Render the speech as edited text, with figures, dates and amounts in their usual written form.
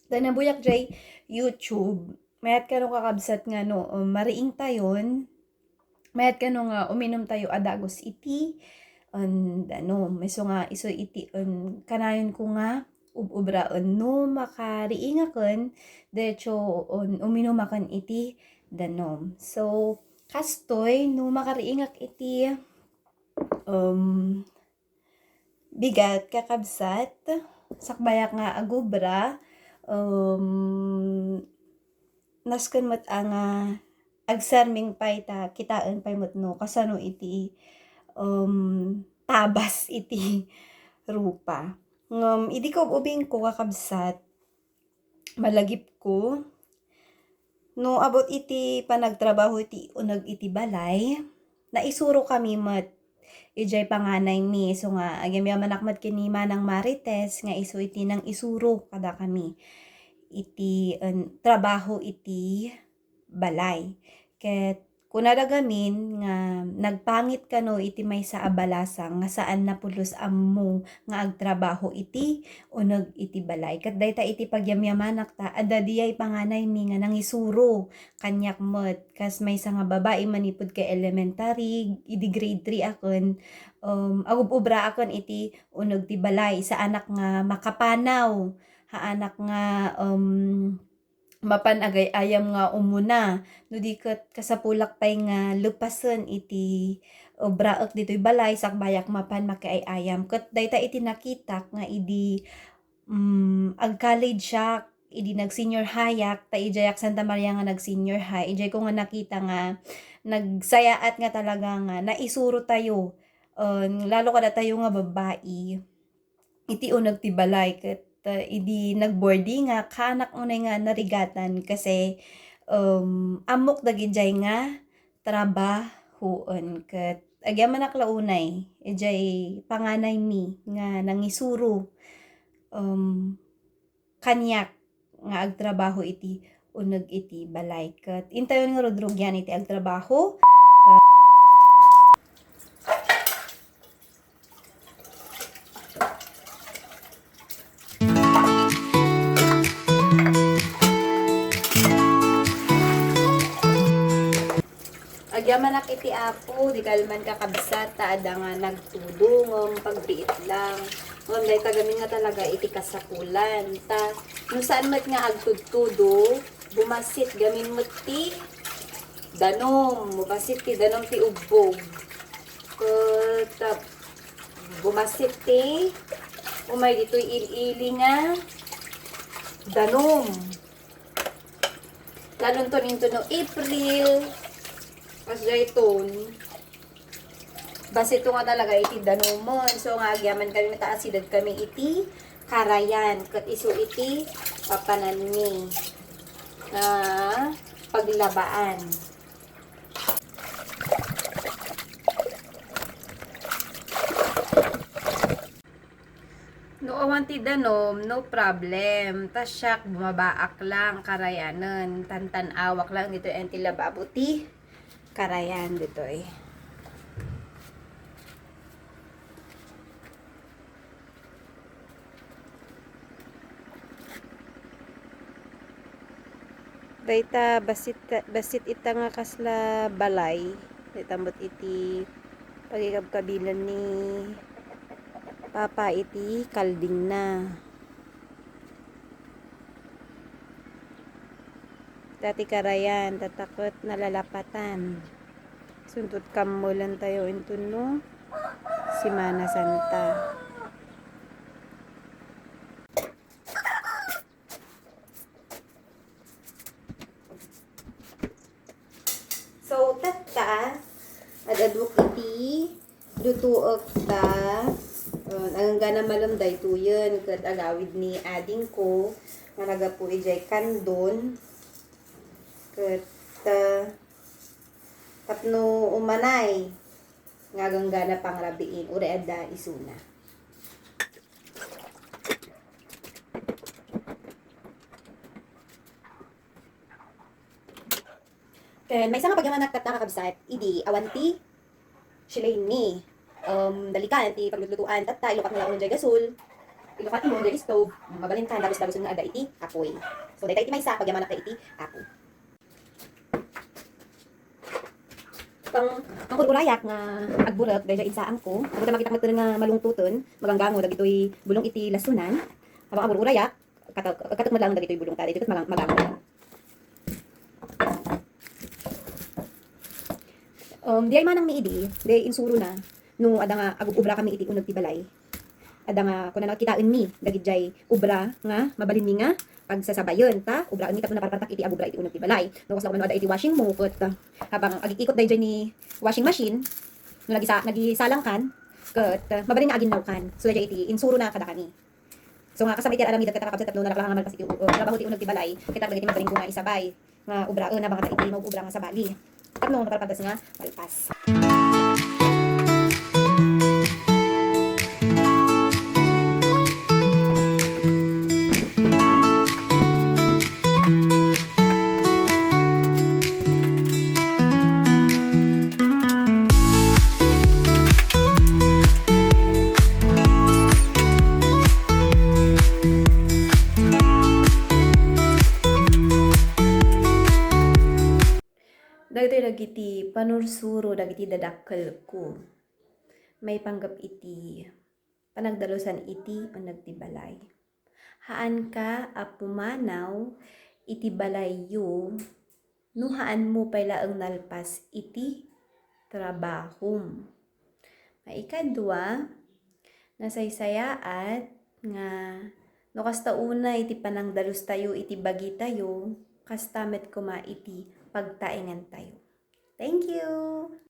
Dan nabuyak jay YouTube. Mayat ka no kakabsat nga no, mariing tayon. Mayat ka no nga uminom tayo adagos iti. Ano, meso nga iso iti kanayon ko nga ubraon no makariingaken derecho uminom akan iti danom. So kastoy no makariingak iti um, bigat kakabsat sakbayak nga agubra nasken met agsarming pay ta kitaan pay met no kasano iti tabas iti rupa. Idi ko ubing ko kakabsat malagip ko no abot iti panagtrabaho iti uneg iti balay naisuro kami met ijay panganay mi so nga agyamyaman akmat ken ni Manang Marites nga isu iti nang isuro kada kami iti trabaho iti balay. Ket kunada gamin nga nagpangit kano iti maysa a balasang nga saan napulos ammo nga agtrabaho iti uneg iti balay. Ket dayta iti pagyamyamanak ta adda diyay panganay mi nga nangisuro kanyak met kas maysa nga babae manipud kay elementary idi grade 3 akon agububra akon iti uneg ti balay sa anak nga makapanaw haanak nga mapan agay-ayam nga umuna no di ket kasapulak pay nga lepasen iti braek ditoy balay sakbayak mapan makiay-ayam ket dayta iti nakitak nga idi ag-college siya idi nag-senior high ta ijayak Santa Maria nga nag-senior high ijay ko nga nakita nga nagsayaat nga talaga nga naisuro tayo lalo kada tayo nga babae iti uneg ti balay ket idi nagboarding nga kanak unay nga narigatan kasi amok dagiti nga trabahoen ket agyaman aklaunay ijay panganay mi nga nangisuro kanyak nga agtrabaho iti uneg iti balay ket intayon nga rodrogyan iti agtrabaho. Agyaman iti apo, di kalman kakabsat, taada nga nagtulong, pagbiit lang. Day tagamin nga talaga iti kasapulan. Ta, no saan mat nga agtudtudo, bumasit gamin mo ti danom, bumasit ti danom ti ubog. Bumasit ti, umay dito'y ili nga danom. Lalong to rin to no April, as dayton base ito nga talaga iti danomon so nga agyaman kami mataasidad kami iti karayan ket isu iti papanan mi paglabaan. No awan ti danom no problem tasyak bumabaak lang karayanen tantan awak lang dito enti lababo ti karayan dito dayta basit ita nga kasla balay dayta mbot iti pagikabkabilan ni papa iti kalding na dati karayan tatakot nalalapatan suntot kamulan tayo intuno Semana Santa. So tatta adaduk iti dutuok ta ang gana malamday tuyen ket agawid ni ading ko nga nagapu ijay kandon ket tapno umanay nga ganggana pangrabiin uri adda isuna. Ken may nga pagyaman nagkatakakabsat idi awanti silay ni dalikan ti paglulutuan tatta ilukat na lang jay gasol Ilukat mo dali stove, mabalintan dabos-dabos nga ada iti apoy. So dayta iti maysa pag yaman na iti apoy. Ang kurkurayak nga agburek dayta insaan ko. Agud makita mo nga malungtuton, maganggango dagitoy bulong iti lasunan. Habang agurkurayak katok mo lang dagitoy bulong ta dito magango. Di ay manang miidi, di insuro na, no ada nga agubra kami iti unag ti balay. Ada nga kung nakitaan mi, dagit jay ubra nga, mabalin mi nga, pagsasabayon, ta, ubra mi tapos naparpatak iti agubra iti unag ti balay. No kasla ko ada iti washing mo, ket habang agikikot day jay ni washing machine, no nagisalang kan, ket mabalin nga aginaw kan. So jay iti insuro na kada kami. So nga kasama iti arami dagit kakabsat tapno nakalahangan man kasi trabaho ti unag ti balay, kita dagiti mabalin ko nga isabay, nga ubraon na baka iti ubra nga sa bali. Tapno naparpatas nga malpas. Dagitoy dagiti panursuro dagiti dadakkel ko. May panggap iti panagdalusan iti unag ti balay. Haan ka a pumanaw iti balayyo no haan mo paylaeng nalpas iti trabahom. Maikadwa, nasaysayaat nga no kasta una iti panangdalus tayo iti bagi tayo, kastamet kuma iti pagtaengan tayo. Thank you!